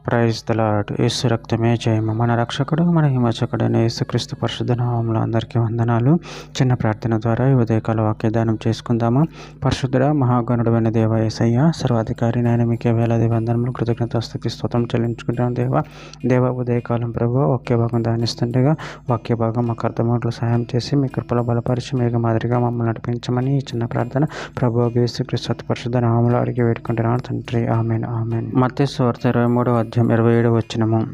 Praise the lord. యేసు రక్తమే జయము. మన రక్షకుడు మన విమోచకుడైన యేసుక్రీస్తు పరిశుద్ధ నామములో అందరికీ వందనాలు. చిన్న ప్రార్థన ద్వారా ఈ ఉదయకాల వాక్యదానం చేసుకుందాము. పరిశుద్ధుడ మహాగణుడైన దేవ యేసయ్య, సర్వాధికారి నాయన మీకే వేలాది వందనములు, కృతజ్ఞతాస్తుతి స్తోత్రం చెల్లించుకుంటాం దేవ ఉదయకాలం ప్రభు వాక్య భాగం ధ్యానిస్తుండగా వాక్య భాగం మాకు అర్థమవుట్లో సహాయం చేసి మీ కృపలో బలపరిచి మేఘ మాదిరిగా మమ్మల్ని నడిపించమని ఈ చిన్న ప్రార్థన ప్రభు యేసుక్రీస్తు పరిశుద్ధ నామములో అడిగి వేడుకుంటున్నాను తండ్రి. Amen amen. మత్తయి సువార్త 23:27.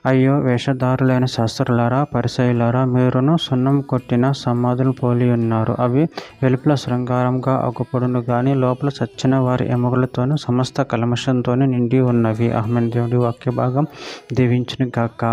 అయ్యో వేషధారులైన శాస్త్రులారా, పరిసయ్యులారా, మీరును సున్నం కొట్టిన సమాధులు పోలి ఉన్నారు. అవి వెలుపల శృంగారంగా అగుపడును గాని లోపల చచ్చిన వారి ఎముకలతోనూ సమస్త కల్మషంతోనూ నిండి ఉన్నవి. ఆమేన్. దేవుడి వాక్య భాగం దీవించును గాక.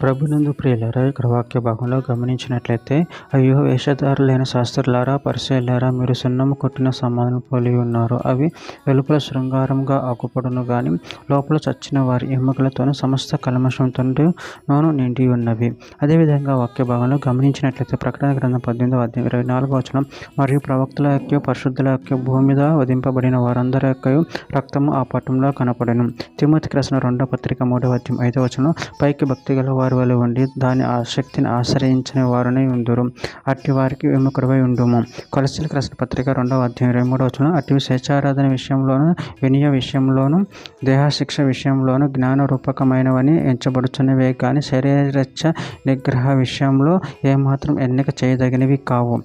ప్రభునందు ప్రియులారా, ఇక్కడ వాక్య భాగంలో గమనించినట్లయితే, అయ్యో వేషధారులైన శాస్త్రులారా, పరిసయ్యులారా, మీరు సున్నము కొట్టిన సమాధులు పోలి ఉన్నారు. అవి వెలుపల శృంగారంగా ఆకుపడును గాని లోపల చచ్చిన వారి ఎముకలతోనూ సమస్త కల్మషంతోనూ నిండి ఉన్నవి. అదేవిధంగా వాక్య భాగంలో గమనించినట్లయితే ప్రకటన గ్రంథం 18:24 మరియు ప్రవక్తల యొక్క పరిశుద్ధుల యొక్క భూమి మీద వధింపబడిన వారందరి యొక్క రక్తము ఆ పట్టణంలో కనపడెను. తిమోతికి రాసిన 2వ పత్రిక 3:5 పైకి భక్తి గల వారి వలె ఉండి దాని శక్తిని ఆశ్రయించిన వారునే ఉందురు, అట్టి వారికి విముఖుడవై ఉండుము. కొలస్సీలకు రాసిన పత్రిక 2:23 అట్టి స్వేచ్ఛారాధన విషయంలోను, వినయ విషయంలోను, దేహశిక్ష విషయంలోను జ్ఞానరూపకమైనవని ఎంచబడుచున్నవే కానీ శరీరచ్చ నిగ్రహ విషయంలో ఏమాత్రం ఎన్నిక చేయదగినవి కావు.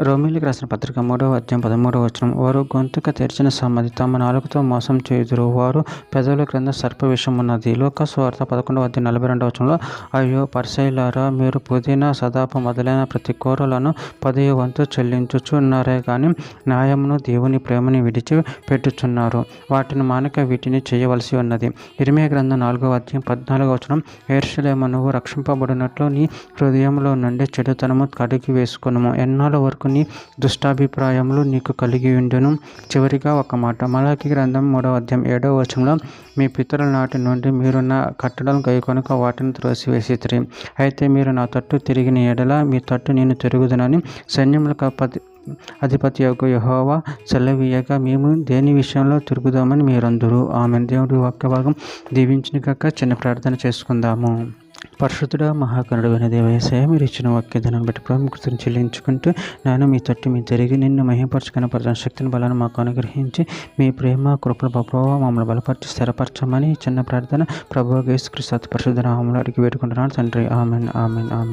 రోమీయులకు రాసిన పత్రిక 3:13 వారు గొంతుక తెరిచిన సమాధి తమ నాలుకతో మోసం చేయుదురు, వారు పెదవుల క్రింద సర్ప విషమున్నది. లూకా సువార్త 11:42 అయ్యో పరిసయ్యులారా, మీరు పుదీనా, సదాపు మొదలైన ప్రతి కూరలను 10వ వంతు చెల్లించుచున్నారే కానీ న్యాయమును దేవుని ప్రేమని విడిచి పెట్టుచున్నారు. వాటిని మానక వీటిని చేయవలసి ఉన్నది. ఇర్మీయా గ్రంథం 4:14 యెరూషలేము, నువ్వు రక్షింపబడినట్లు నీ హృదయంలో నుండి చెడుతనము కడిగి వేసుకొనుము, ఎన్నాళ్ళ వరకు నీ దుష్టాభిప్రాయములు నీకు కలిగి ఉండును. చివరిగా ఒక మాట, మలాకి గ్రంథం 3:7 మీ పితరుల నాటి నుండి మీరు నా కట్టడలను గైకొనక వాటిని త్రోసివేసితిరి. అయితే మీరు నా తట్టు తిరిగిన ఎడల మీ తట్టు నేను తిరుగుదునని సైన్యములకు అధిపతి యొక్క యెహోవా సెలవీయగా మేము దేని విషయంలో తిరుగుదామని మీరందరూ. ఆమెన్. దేవుడి వాక్య భాగం దీవించును గాక. చిన్న ప్రార్థన చేసుకుందాము. పరిశుద్ధుడ మహాకరుడైన దేవ యేసయ్య, మీరు ఇచ్చిన వాక్యదానం బట్టి ప్రాముఖ్యతను చెల్లించుకుంటూ నేను మీ తట్టు మీ తిరిగి నిన్ను మహిమపరచు కనపరచిన శక్తిని బలాన్ని మాకు అనుగ్రహించి మీ ప్రేమ కృపల ప్రభావ మమ్మల్ని బలపరిచి స్థిరపరచమని చిన్న ప్రార్థన ప్రభు యేసుక్రీస్తు పరిశుద్ధ నామములో అడిగి వేడుకుంటున్నాను తండ్రి. Amen amen amen.